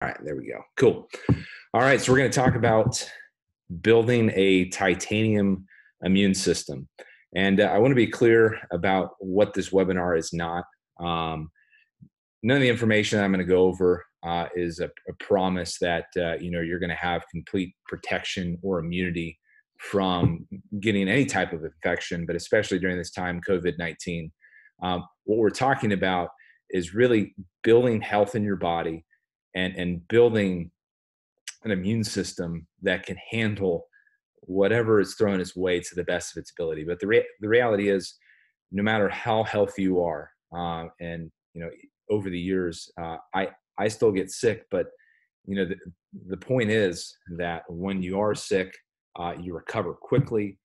right, there we go. Cool. All right, so we're going to talk about building a titanium immune system. And I want to be clear about what this webinar is not. None of the information that I'm going to go over is a promise that you're going to have complete protection or immunity from getting any type of infection, but especially during this time, COVID-19. What we're talking about is really building health in your body and building an immune system that can handle whatever is thrown its way to the best of its ability. But the reality is, no matter how healthy you are, and over the years, I still get sick. But the point is that when you are sick, you recover quickly.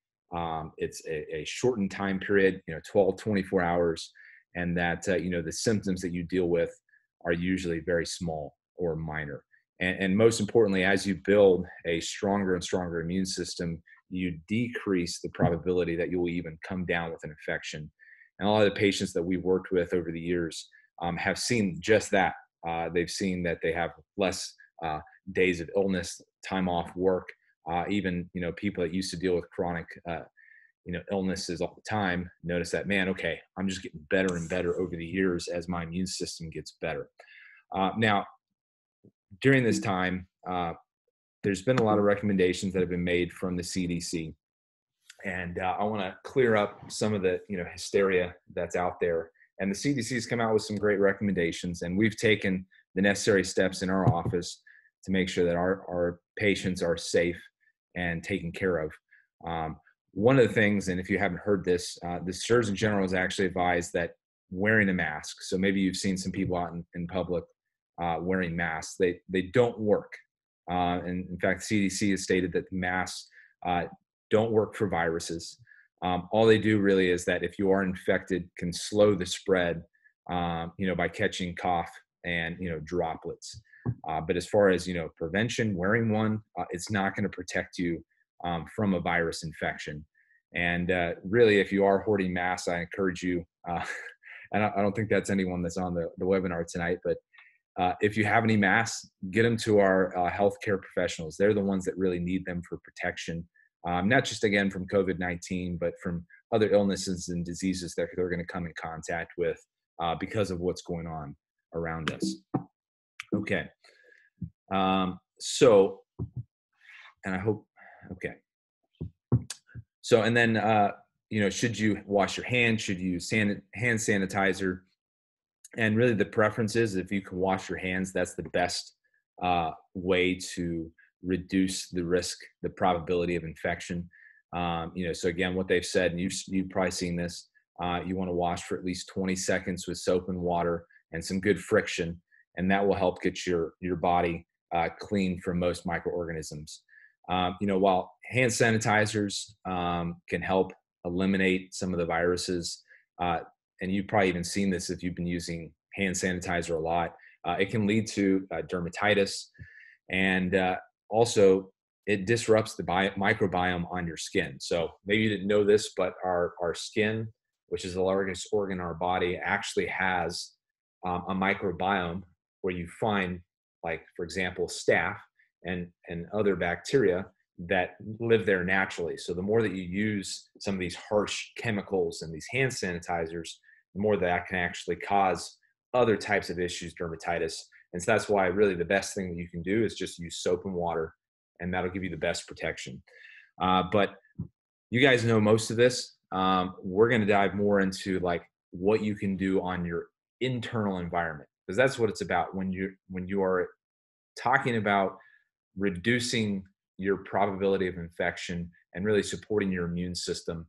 It's a shortened time period, 12, 24 hours, and that the symptoms that you deal with are usually very small or minor. And most importantly, as you build a stronger and stronger immune system, you decrease the probability that you will even come down with an infection. And a lot of the patients that we've worked with over the years have seen just that. They've seen that they have less days of illness, time off work. Even people that used to deal with chronic illnesses all the time notice that, man, okay, I'm just getting better and better over the years as my immune system gets better. Now, during this time, there's been a lot of recommendations that have been made from the CDC. And I want to clear up some of the hysteria that's out there. And the CDC has come out with some great recommendations, and we've taken the necessary steps in our office to make sure that our patients are safe and taken care of. One of the things, and if you haven't heard this, the Surgeon General has actually advised that wearing a mask, so maybe you've seen some people out in public wearing masks, they don't work. And in fact, the CDC has stated that masks don't work for viruses. All they do really is that if you are infected, can slow the spread, by catching cough and, droplets. But as far as, prevention, wearing one, it's not going to protect you from a virus infection. And really, if you are hoarding masks, I encourage you, and I don't think that's anyone that's on the webinar tonight, but if you have any masks, get them to our healthcare professionals. They're the ones that really need them for protection. Not just, again, from COVID-19, but from other illnesses and diseases that they're going to come in contact with because of what's going on around us. Okay. So, and I hope, okay. So, and then, should you wash your hands? Should you use hand sanitizer? And really the preference is if you can wash your hands, that's the best way to reduce the risk, the probability of infection. So again, what they've said, and you've probably seen this, you want to wash for at least 20 seconds with soap and water and some good friction, and that will help get your body clean from most microorganisms. While hand sanitizers can help eliminate some of the viruses, and you've probably even seen this if you've been using hand sanitizer a lot, it can lead to dermatitis, and also it disrupts the microbiome on your skin. So maybe you didn't know this, but our skin, which is the largest organ in our body, actually has a microbiome where you find, like, for example, staph and other bacteria that live there naturally. So the more that you use some of these harsh chemicals and these hand sanitizers, the more that can actually cause other types of issues, dermatitis. And so that's why really the best thing that you can do is just use soap and water, and that'll give you the best protection. But you guys know most of this. We're going to dive more into like what you can do on your internal environment, because that's what it's about. When you are talking about reducing your probability of infection and really supporting your immune system,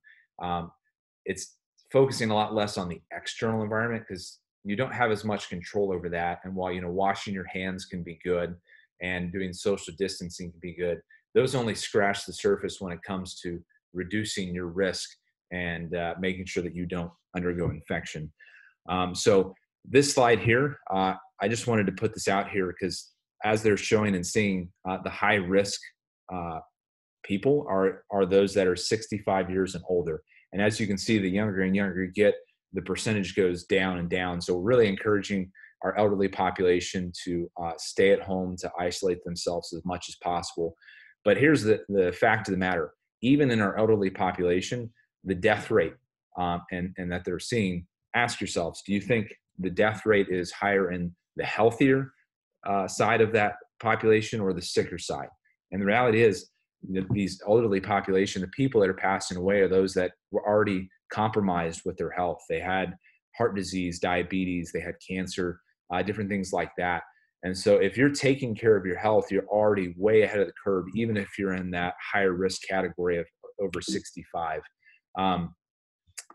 it's focusing a lot less on the external environment, because you don't have as much control over that. And while, washing your hands can be good and doing social distancing can be good, those only scratch the surface when it comes to reducing your risk and making sure that you don't undergo infection. So this slide here, I just wanted to put this out here because as they're showing and seeing, the high risk people are those that are 65 years and older. And as you can see, the younger and younger you get, the percentage goes down and down. So we're really encouraging our elderly population to stay at home, to isolate themselves as much as possible. But here's the fact of the matter. Even in our elderly population, the death rate and that they're seeing, ask yourselves, do you think the death rate is higher in the healthier side of that population or the sicker side? And the reality is, these elderly population, the people that are passing away are those that were already compromised with their health. They had heart disease, diabetes, they had cancer, different things like that. And so if you're taking care of your health, you're already way ahead of the curve, even if you're in that higher risk category of over 65.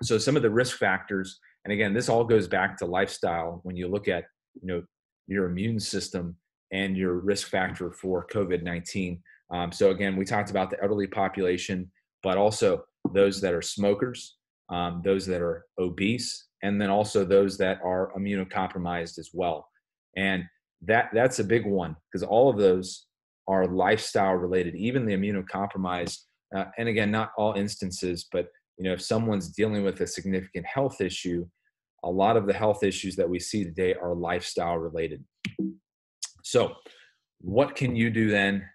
So some of the risk factors, and again, this all goes back to lifestyle. When you look at, your immune system and your risk factor for COVID-19. So again, we talked about the elderly population, but also those that are smokers, those that are obese, and then also those that are immunocompromised as well. And that's a big one, because all of those are lifestyle related, even the immunocompromised. And again, not all instances, but if someone's dealing with a significant health issue, a lot of the health issues that we see today are lifestyle related. So what can you do then?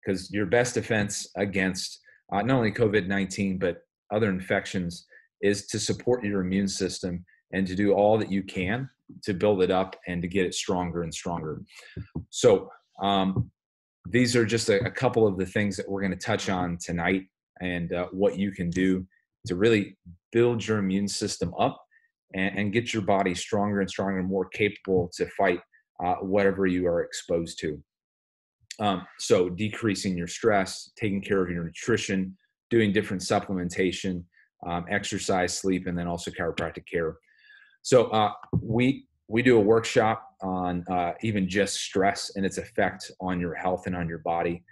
Because your best defense against not only COVID-19, but other infections is to support your immune system and to do all that you can to build it up and to get it stronger and stronger. So these are just a couple of the things that we're going to touch on tonight, and what you can do to really build your immune system up and get your body stronger and stronger and more capable to fight whatever you are exposed to. So decreasing your stress, taking care of your nutrition, doing different supplementation, exercise, sleep, and then also chiropractic care. So we do a workshop on even just stress and its effect on your health and on your body,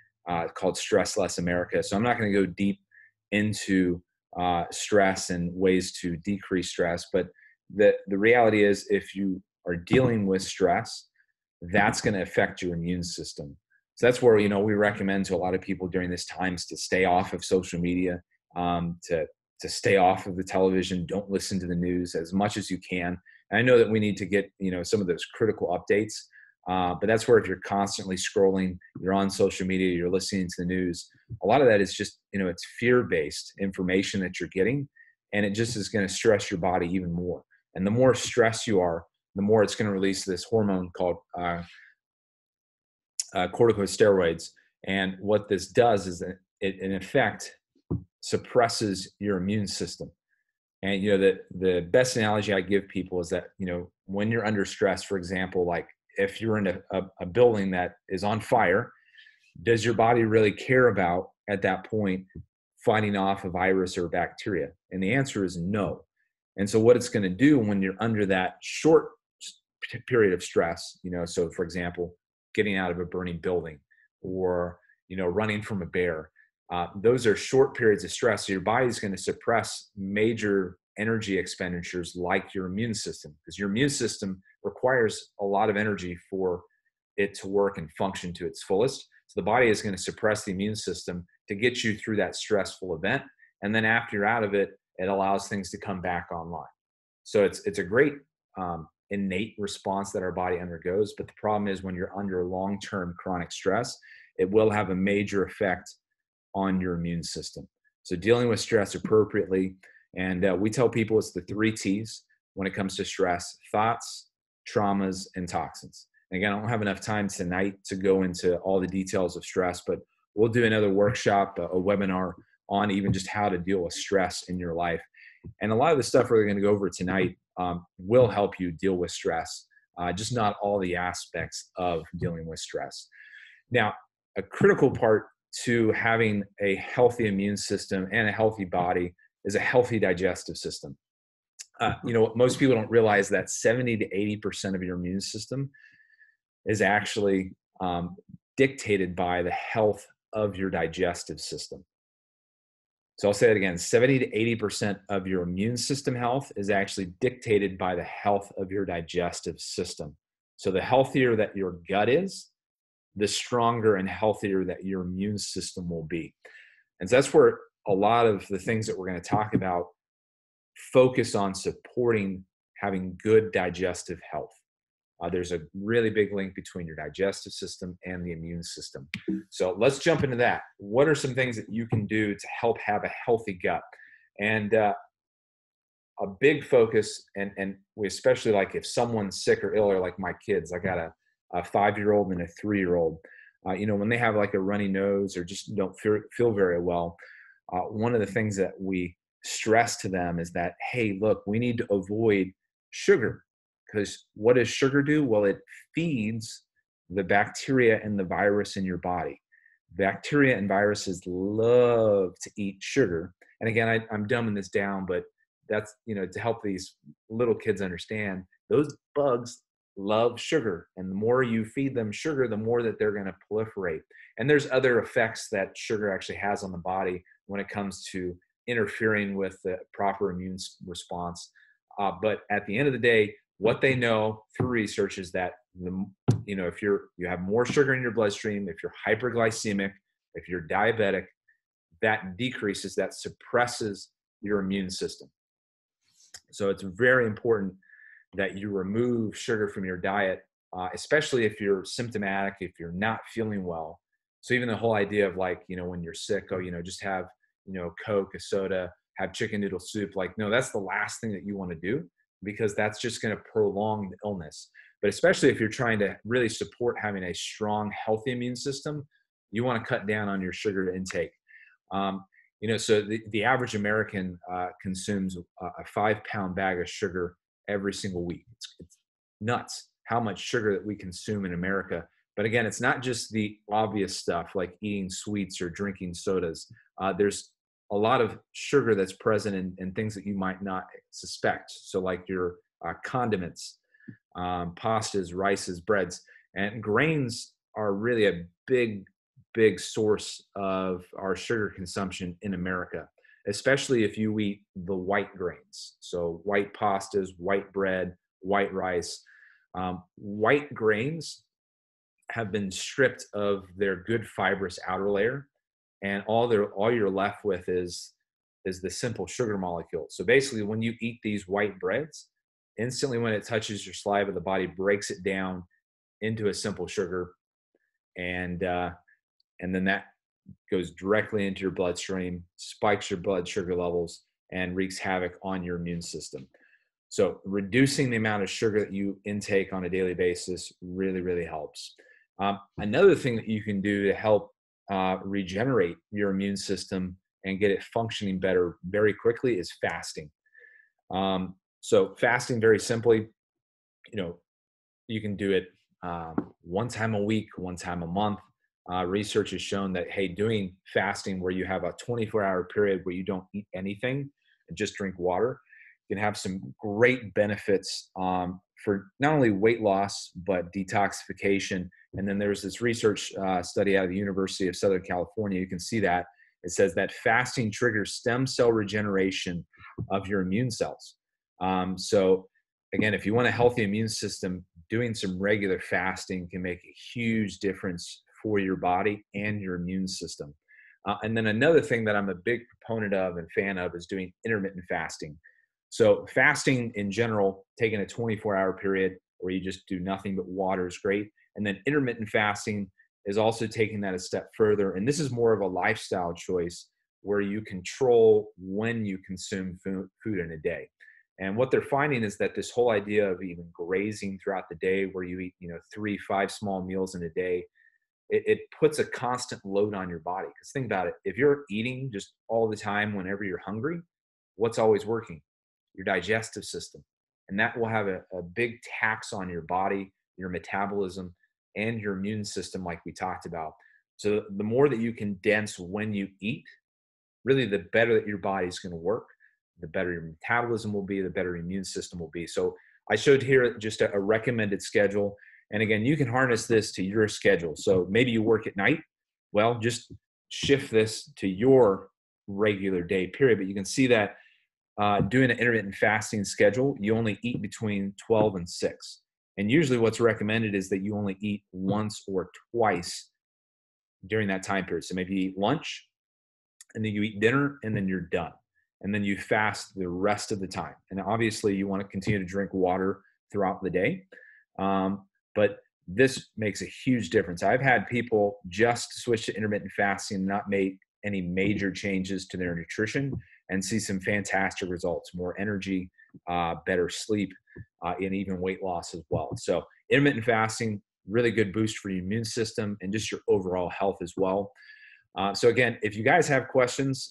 called Stress Less America. So I'm not going to go deep into stress and ways to decrease stress, but the reality is, if you are dealing with stress, that's going to affect your immune system. So that's where, we recommend to a lot of people during this times to stay off of social media, to stay off of the television. Don't listen to the news as much as you can. And I know that we need to get, some of those critical updates, but that's where, if you're constantly scrolling, you're on social media, you're listening to the news, a lot of that is just, it's fear-based information that you're getting, and it just is going to stress your body even more. And the more stressed you are, the more it's going to release this hormone called corticosteroids. And what this does is that it, in effect, suppresses your immune system. And, the best analogy I give people is that, when you're under stress, for example, like if you're in a building that is on fire, does your body really care about, at that point, fighting off a virus or bacteria? And the answer is no. And so what it's going to do when you're under that short period of stress, so for example, getting out of a burning building, or, running from a bear, those are short periods of stress. So your body's going to suppress major energy expenditures like your immune system, because your immune system requires a lot of energy for it to work and function to its fullest. So the body is going to suppress the immune system to get you through that stressful event. And then after you're out of it, it allows things to come back online. So it's a great innate response that our body undergoes. But the problem is, when you're under long-term chronic stress, it will have a major effect on your immune system. So dealing with stress appropriately. And we tell people it's the 3 T's when it comes to stress: thoughts, traumas, and toxins. And again, I don't have enough time tonight to go into all the details of stress, but we'll do another workshop, a webinar on even just how to deal with stress in your life. And a lot of the stuff we're going to go over tonight will help you deal with stress, just not all the aspects of dealing with stress. Now, a critical part to having a healthy immune system and a healthy body is a healthy digestive system. Most people don't realize that 70 to 80% of your immune system is actually dictated by the health of your digestive system. So I'll say it again: 70 to 80% of your immune system health is actually dictated by the health of your digestive system. So the healthier that your gut is, the stronger and healthier that your immune system will be. And so that's where a lot of the things that we're going to talk about focus on supporting having good digestive health. There's a really big link between your digestive system and the immune system. So let's jump into that. What are some things that you can do to help have a healthy gut? And a big focus, and we especially like if someone's sick or ill, or like my kids, I got a 5-year-old and a 3-year-old. When they have like a runny nose or just don't feel very well, one of the things that we stress to them is that, hey, look, we need to avoid sugar, because what does sugar do? Well, it feeds the bacteria and the virus in your body. Bacteria and viruses love to eat sugar. And again, I'm dumbing this down, but that's, to help these little kids understand, those bugs love sugar. And the more you feed them sugar, the more that they're going to proliferate. And there's other effects that sugar actually has on the body when it comes to interfering with the proper immune response. But at the end of the day, what they know through research is that if you have more sugar in your bloodstream, if you're hyperglycemic, if you're diabetic, that decreases, that suppresses your immune system. So it's very important that you remove sugar from your diet, especially if you're symptomatic, if you're not feeling well. So even the whole idea of like, when you're sick, just have, Coke, a soda, have chicken noodle soup. Like, no, that's the last thing that you want to do, because that's just going to prolong the illness. But especially if you're trying to really support having a strong, healthy immune system, you want to cut down on your sugar intake. So the average American consumes a 5-pound bag of sugar every single week. It's nuts how much sugar that we consume in America. But again, it's not just the obvious stuff like eating sweets or drinking sodas. There's a lot of sugar that's present in things that you might not suspect. So like your condiments, pastas, rices, breads, and grains are really a big source of our sugar consumption in America, especially if you eat the white grains. So white pastas, white bread, white rice. White grains have been stripped of their good fibrous outer layer, and all you're left with is the simple sugar molecule. So basically, when you eat these white breads, instantly when it touches your saliva, the body breaks it down into a simple sugar, and then that goes directly into your bloodstream, spikes your blood sugar levels, and wreaks havoc on your immune system. So reducing the amount of sugar that you intake on a daily basis really, really helps. Another thing that you can do to help regenerate your immune system and get it functioning better very quickly is fasting. So fasting, very simply, you can do it one time a week, one time a month. Research has shown that, hey, doing fasting where you have a 24-hour period where you don't eat anything and just drink water can have some great benefits for not only weight loss, but detoxification. And then there's this research study out of the University of Southern California. You can see that. It says that fasting triggers stem cell regeneration of your immune cells. So again, if you want a healthy immune system, doing some regular fasting can make a huge difference for your body and your immune system. And then another thing that I'm a big proponent of and fan of is doing intermittent fasting. So fasting in general, taking a 24-hour period where you just do nothing but water is great. And then intermittent fasting is also taking that a step further. And this is more of a lifestyle choice where you control when you consume food in a day. And what they're finding is that this whole idea of even grazing throughout the day, where you eat, 3-5 small meals in a day, it puts a constant load on your body. Because think about it, if you're eating just all the time whenever you're hungry, what's always working? Your digestive system. And that will have a big tax on your body, your metabolism, and your immune system, like we talked about. So the more that you condense when you eat, really the better that your body's going to work, the better your metabolism will be, the better your immune system will be. So I showed here just a recommended schedule. And again, you can harness this to your schedule. So maybe you work at night. Well, just shift this to your regular day period. But you can see that doing an intermittent fasting schedule, you only eat between 12 and 6. And usually what's recommended is that you only eat once or twice during that time period. So maybe you eat lunch, and then you eat dinner, and then you're done. And then you fast the rest of the time. And obviously you want to continue to drink water throughout the day. But this makes a huge difference. I've had people just switch to intermittent fasting and not make any major changes to their nutrition and see some fantastic results, more energy, better sleep, and even weight loss as well. So intermittent fasting, really good boost for your immune system and just your overall health as well. So again, if you guys have questions,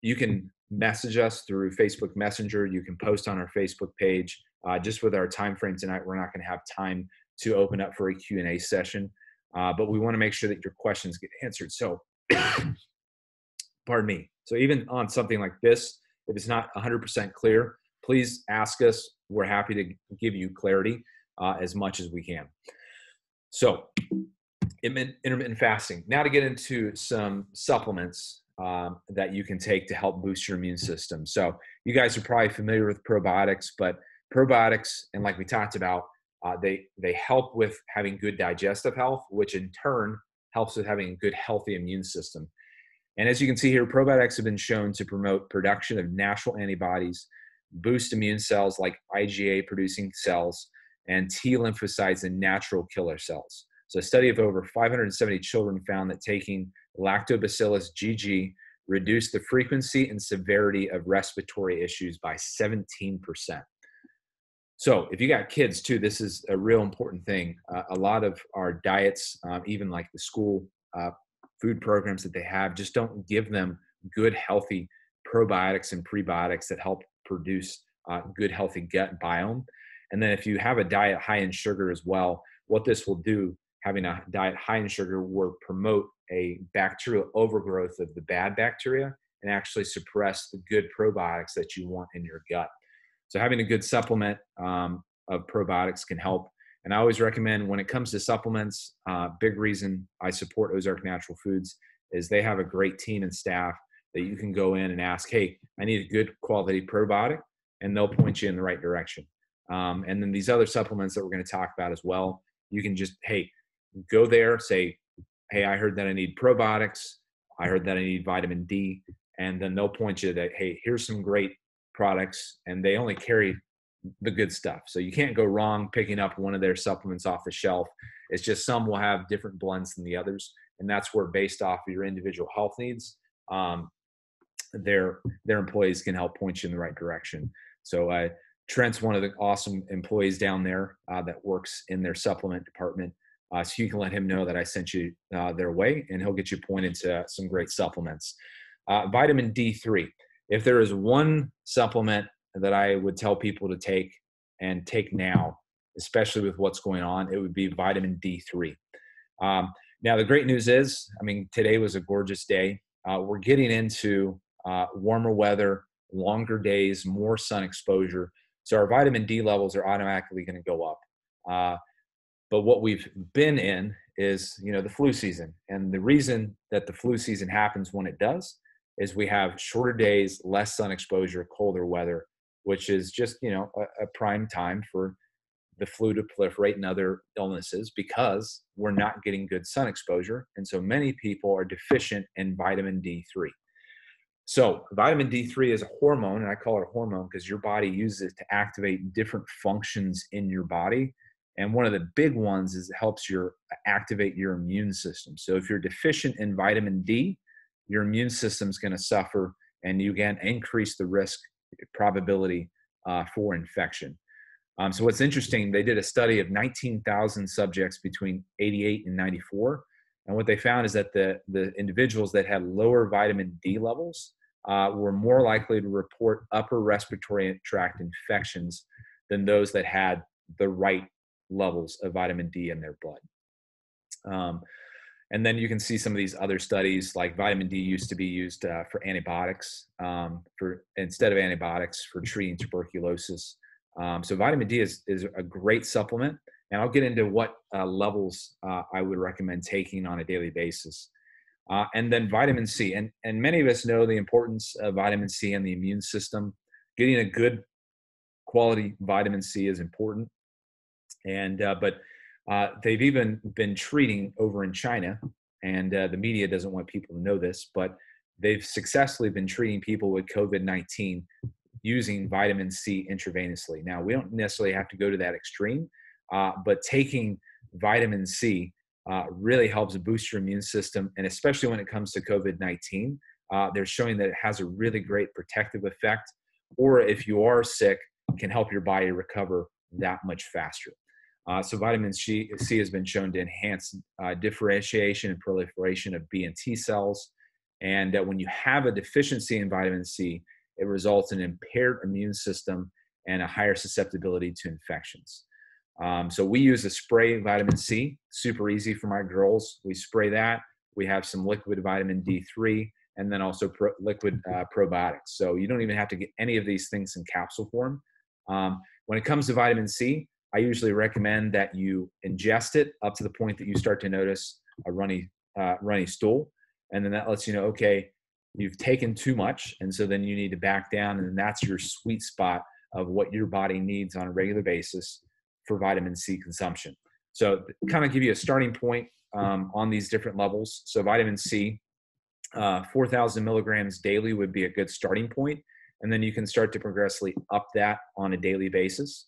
you can message us through Facebook Messenger. You can post on our Facebook page. Just with our time frame tonight, we're not going to have time to open up for a Q&A session, but we want to make sure that your questions get answered. So, pardon me. So even on something like this, if it's not 100% clear, please ask us. We're happy to give you clarity as much as we can. So intermittent fasting. Now to get into some supplements that you can take to help boost your immune system. So you guys are probably familiar with probiotics, but probiotics, and like we talked about, they help with having good digestive health, which in turn helps with having a good, healthy immune system. And as you can see here, probiotics have been shown to promote production of natural antibodies, boost immune cells like IgA producing cells, and T lymphocytes and natural killer cells. So a study of over 570 children found that taking Lactobacillus GG reduced the frequency and severity of respiratory issues by 17%. So if you got kids too, this is a real important thing. A lot of our diets, even like the school food programs that they have, just don't give them good, healthy probiotics and prebiotics that help produce good, healthy gut biome. And then if you have a diet high in sugar as well, what this will do, having a diet high in sugar, will promote a bacterial overgrowth of the bad bacteria and actually suppress the good probiotics that you want in your gut. So having a good supplement of probiotics can help. And I always recommend, when it comes to supplements, big reason I support Ozark Natural Foods is they have a great team and staff that you can go in and ask, hey, I need a good quality probiotic, and they'll point you in the right direction. And then these other supplements that we're going to talk about as well, you can just, hey, go there, say, hey, I heard that I need probiotics. I heard that I need vitamin D. And then they'll point you that, hey, here's some great products, and they only carry the good stuff. So you can't go wrong picking up one of their supplements off the shelf. It's just some will have different blends than the others. And that's where, based off of your individual health needs, their employees can help point you in the right direction. So Trent's one of the awesome employees down there that works in their supplement department. So you can let him know that I sent you their way, and he'll get you pointed to some great supplements. Vitamin D3. If there is one supplement that I would tell people to take, and take now, especially with what's going on, it would be vitamin D3. Now, the great news is, I mean, today was a gorgeous day. We're getting into warmer weather, longer days, more sun exposure. So our vitamin D levels are automatically going to go up. But what we've been in is, the flu season. And the reason that the flu season happens when it does is we have shorter days, less sun exposure, colder weather, which is just, a prime time for the flu to proliferate and other illnesses, because we're not getting good sun exposure. And so many people are deficient in vitamin D3. So vitamin D3 is a hormone, and I call it a hormone because your body uses it to activate different functions in your body. And one of the big ones is it helps activate your immune system. So if you're deficient in vitamin D, your immune system is going to suffer, and you can increase the risk probability for infection. So what's interesting, they did a study of 19,000 subjects between 88 and 94. And what they found is that the individuals that had lower vitamin D levels were more likely to report upper respiratory tract infections than those that had the right levels of vitamin D in their blood. And then you can see some of these other studies, like vitamin D used to be used for antibiotics, instead of antibiotics for treating tuberculosis. So vitamin D is a great supplement, and I'll get into what levels I would recommend taking on a daily basis. And then vitamin C, and many of us know the importance of vitamin C in the immune system. Getting a good quality vitamin C is important, but they've even been treating over in China, and the media doesn't want people to know this, but they've successfully been treating people with COVID-19 using vitamin C intravenously. Now, we don't necessarily have to go to that extreme, but taking vitamin C really helps boost your immune system, and especially when it comes to COVID-19, they're showing that it has a really great protective effect, or if you are sick, can help your body recover that much faster. So vitamin C has been shown to enhance differentiation and proliferation of B and T cells. And when you have a deficiency in vitamin C, it results in impaired immune system and a higher susceptibility to infections. So we use a spray vitamin C, super easy for my girls. We spray that. We have some liquid vitamin D3, and then also liquid probiotics. So you don't even have to get any of these things in capsule form. When it comes to vitamin C, I usually recommend that you ingest it up to the point that you start to notice a runny stool. And then that lets you know, okay, you've taken too much. And so then you need to back down. And that's your sweet spot of what your body needs on a regular basis for vitamin C consumption. So kind of give you a starting point on these different levels. So vitamin C, 4,000 milligrams daily would be a good starting point. And then you can start to progressively up that on a daily basis.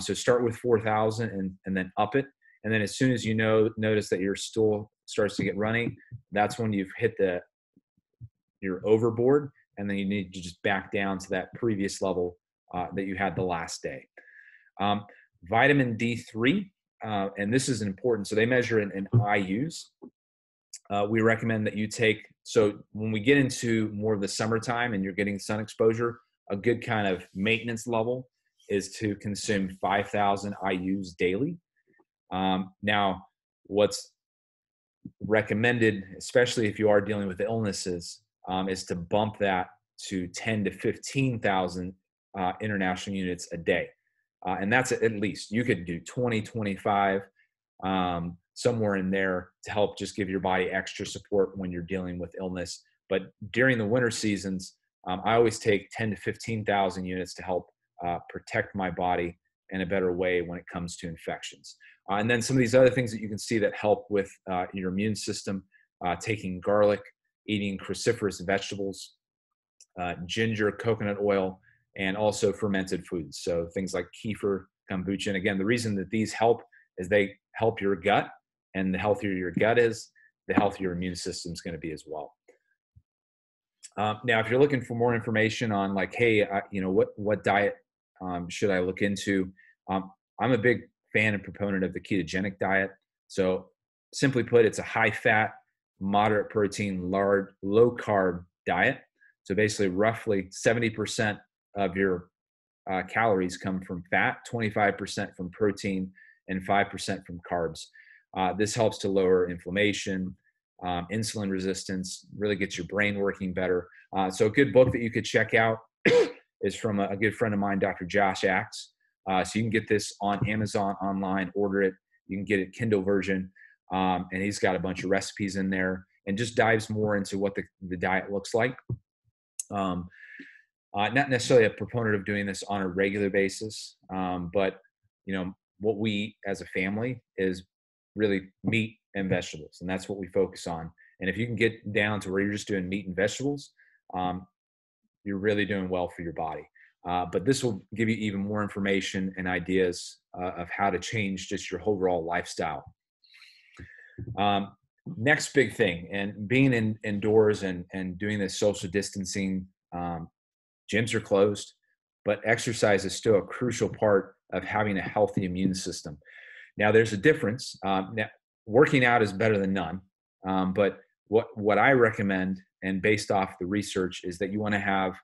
So start with 4,000 and then up it. And then as soon as you notice that your stool starts to get running, that's when you've hit your overboard, and then you need to just back down to that previous level that you had the last day. Vitamin D3, and this is important. So they measure it in IUs. We recommend that you take, so when we get into more of the summertime and you're getting sun exposure, a good kind of maintenance level is to consume 5,000 IUs daily. Now, what's recommended, especially if you are dealing with illnesses, is to bump that to 10 to 15,000 international units a day. And that's at least. You could do 20, 25, somewhere in there to help just give your body extra support when you're dealing with illness. But during the winter seasons, I always take 10 to 15,000 units to help protect my body in a better way when it comes to infections. And then some of these other things that you can see that help with your immune system, taking garlic, eating cruciferous vegetables, ginger, coconut oil, and also fermented foods. So things like kefir, kombucha. And again, the reason that these help is they help your gut, and the healthier your gut is, the healthier your immune system is going to be as well. Now, if you're looking for more information on like, hey, what diet should I look into? I'm a big fan and proponent of the ketogenic diet. So simply put, it's a high fat, moderate protein, low carb diet. So basically roughly 70% of your calories come from fat, 25% from protein, and 5% from carbs. This helps to lower inflammation, insulin resistance, really gets your brain working better. So a good book that you could check out is from a good friend of mine, Dr. Josh Axe. So you can get this on Amazon online, order it. You can get it Kindle version. And he's got a bunch of recipes in there and just dives more into what the diet looks like. Not necessarily a proponent of doing this on a regular basis, but what we eat as a family is really meat and vegetables, and that's what we focus on. And if you can get down to where you're just doing meat and vegetables, you're really doing well for your body. But this will give you even more information and ideas of how to change just your overall lifestyle. Next big thing, and being indoors and doing this social distancing, gyms are closed, but exercise is still a crucial part of having a healthy immune system. Now, there's a difference. Now, working out is better than none, but what I recommend, and based off the research, is that you want to have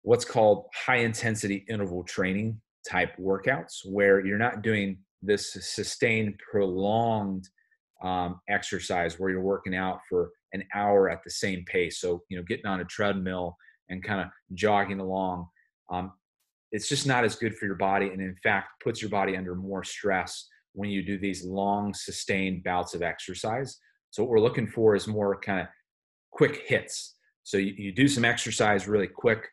what's called high intensity interval training type workouts, where you're not doing this sustained, prolonged exercise where you're working out for an hour at the same pace. So, getting on a treadmill and kind of jogging along, it's just not as good for your body. And in fact, puts your body under more stress when you do these long sustained bouts of exercise. So what we're looking for is more kind of quick hits. So you do some exercise really quick,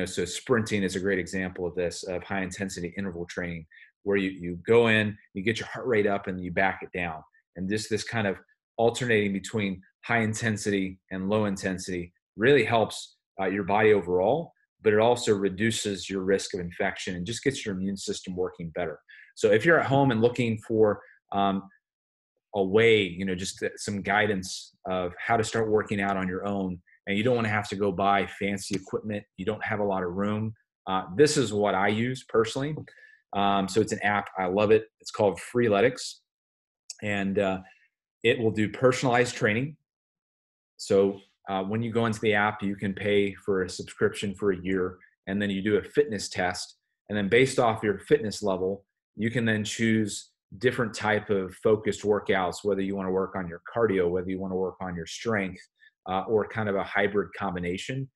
so sprinting is a great example of this, of high intensity interval training, where you go in, you get your heart rate up and you back it down. And this kind of alternating between high intensity and low intensity really helps your body overall, but it also reduces your risk of infection and just gets your immune system working better. So if you're at home and looking for a way, just some guidance of how to start working out on your own, and you don't want to have to go buy fancy equipment, you don't have a lot of room, this is what I use personally. So it's an app. I love it. It's called Freeletics, and it will do personalized training. So when you go into the app, you can pay for a subscription for a year, and then you do a fitness test. And then based off your fitness level, you can then choose different type of focused workouts, whether you want to work on your cardio, whether you want to work on your strength, or kind of a hybrid combination.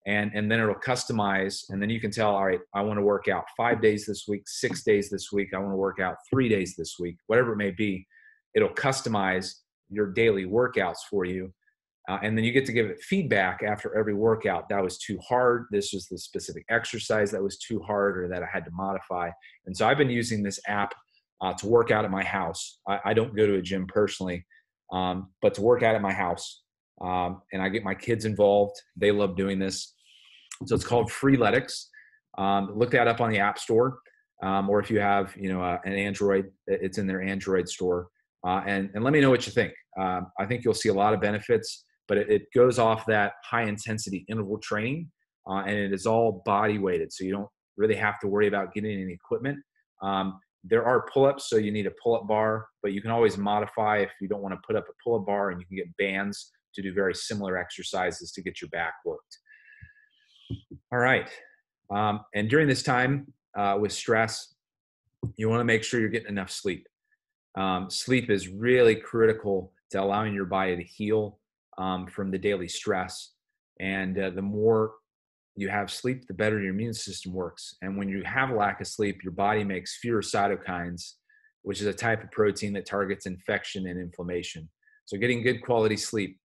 And then it'll customize, and then you can tell, all right, I want to work out 5 days this week, 6 days this week. I want to work out 3 days this week, whatever it may be. It'll customize your daily workouts for you. And then you get to give it feedback after every workout. That was too hard. This was the specific exercise that was too hard or that I had to modify. And so I've been using this app to work out at my house. I don't go to a gym personally, but to work out at my house. And I get my kids involved. They love doing this. So it's called Freeletics. Look that up on the App Store. Or if you have, an Android, it's in their Android store. And let me know what you think. I think you'll see a lot of benefits, but it goes off that high intensity interval training, and it is all body weighted. So you don't really have to worry about getting any equipment. There are pull-ups, so you need a pull-up bar, but you can always modify if you don't want to put up a pull-up bar, and you can get bands to do very similar exercises to get your back worked. All right. And during this time with stress, you want to make sure you're getting enough sleep. Sleep is really critical to allowing your body to heal from the daily stress. And the more you have sleep, the better your immune system works. And when you have a lack of sleep, your body makes fewer cytokines, which is a type of protein that targets infection and inflammation. So getting good quality sleep,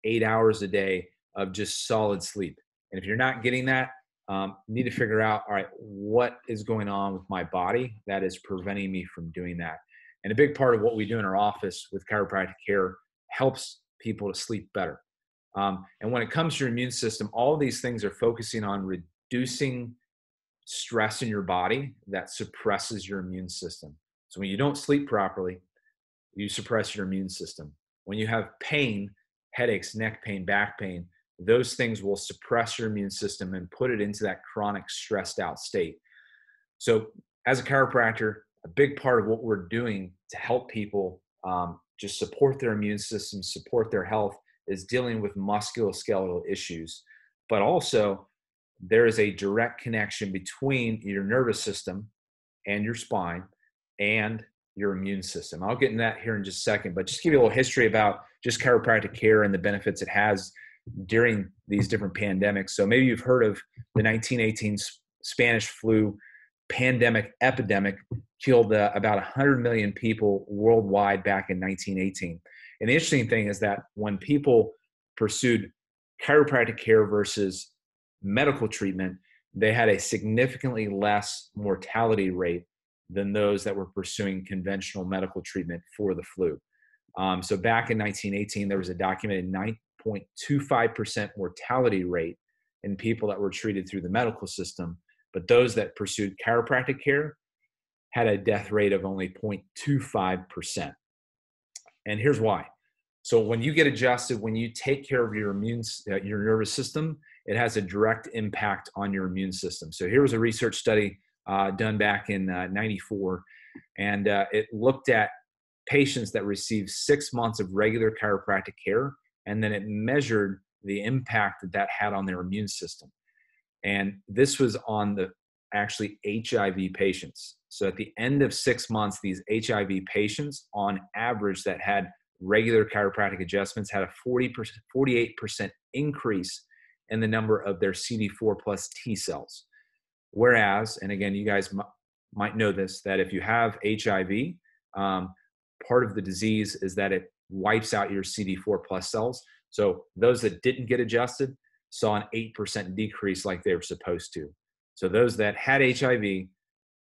8 hours a day of just solid sleep. And if you're not getting that, you need to figure out, all right, what is going on with my body that is preventing me from doing that? And a big part of what we do in our office with chiropractic care helps people to sleep better. And when it comes to your immune system, all of these things are focusing on reducing stress in your body that suppresses your immune system. So when you don't sleep properly, you suppress your immune system. When you have pain, headaches, neck pain, back pain, those things will suppress your immune system and put it into that chronic stressed out state. So as a chiropractor, a big part of what we're doing to help people just support their immune system, support their health, is dealing with musculoskeletal issues. But also, there is a direct connection between your nervous system and your spine and your immune system. I'll get into that here in just a second, but just give you a little history about just chiropractic care and the benefits it has during these different pandemics. So maybe you've heard of the 1918 Spanish flu pandemic epidemic, killed about 100 million people worldwide back in 1918. And the interesting thing is that when people pursued chiropractic care versus medical treatment, they had a significantly less mortality rate than those that were pursuing conventional medical treatment for the flu. So back in 1918, there was a documented 9.25% mortality rate in people that were treated through the medical system, but those that pursued chiropractic care had a death rate of only 0.25%. And here's why. So when you get adjusted, when you take care of your your nervous system, it has a direct impact on your immune system. So here was a research study done back in 94, and it looked at patients that received 6 months of regular chiropractic care, and then it measured the impact that that had on their immune system. And this was on the actually HIV patients. So at the end of 6 months, these HIV patients on average that had regular chiropractic adjustments had a 48% increase in the number of their CD4 plus T cells. Whereas, and again, you guys might know this, that if you have HIV, part of the disease is that it wipes out your CD4 plus cells. So those that didn't get adjusted saw an 8% decrease like they were supposed to. So those that had HIV,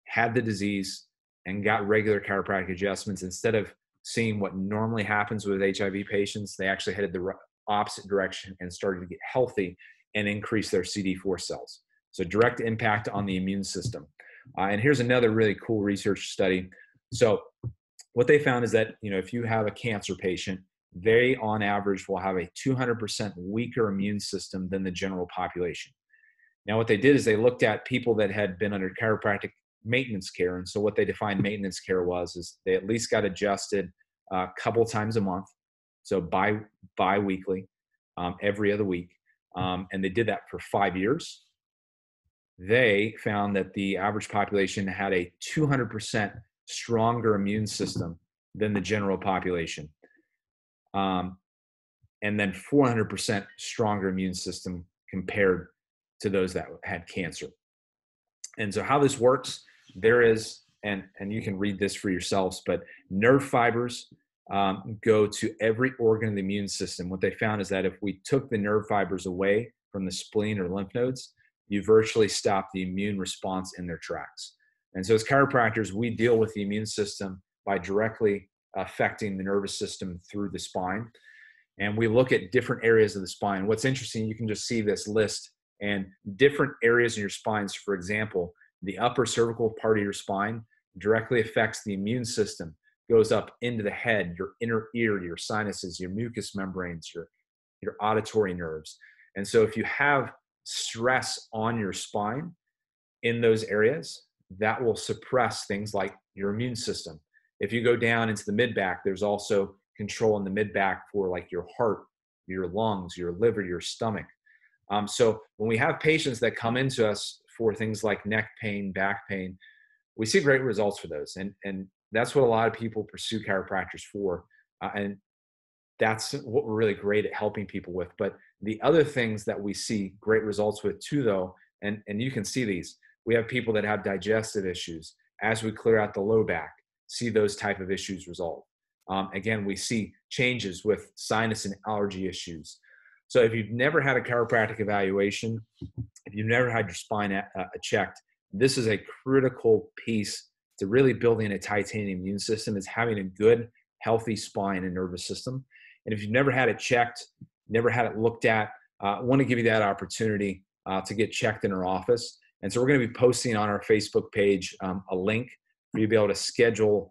had the disease, and got regular chiropractic adjustments, instead of seeing what normally happens with HIV patients, they actually headed the opposite direction and started to get healthy and increase their CD4 cells. So direct impact on the immune system. And here's another really cool research study. So what they found is that, if you have a cancer patient, they on average will have a 200% weaker immune system than the general population. Now, what they did is they looked at people that had been under chiropractic maintenance care. And so what they defined maintenance care is they at least got adjusted a couple times a month. So bi-weekly, every other week. And they did that for 5 years. They found that the average population had a 200% stronger immune system than the general population. And then 400% stronger immune system compared to those that had cancer. And so how this works, there is, and you can read this for yourselves, but nerve fibers go to every organ of the immune system. What they found is that if we took the nerve fibers away from the spleen or lymph nodes, you virtually stop the immune response in their tracks. And so as chiropractors, we deal with the immune system by directly affecting the nervous system through the spine. And we look at different areas of the spine. What's interesting, you can just see this list and different areas in your spine. So for example, the upper cervical part of your spine directly affects the immune system, goes up into the head, your inner ear, your sinuses, your mucous membranes, your auditory nerves. And so if you have stress on your spine in those areas, that will suppress things like your immune system. If you go down into the mid-back, there's also control in the mid-back for like your heart, your lungs, your liver, your stomach. So when we have patients that come into us for things like neck pain, back pain, we see great results for those. And that's what a lot of people pursue chiropractors for. And that's what we're really great at helping people with. But the other things that we see great results with too, though, and you can see these, we have people that have digestive issues. As we clear out the low back, see those type of issues resolve. Again, we see changes with sinus and allergy issues. So if you've never had a chiropractic evaluation, if you've never had your spine checked, this is a critical piece to really building a titanium immune system, is having a good, healthy spine and nervous system. And if you've never had it checked, never had it looked at, I want to give you that opportunity to get checked in our office. And so we're going to be posting on our Facebook page a link for you to be able to schedule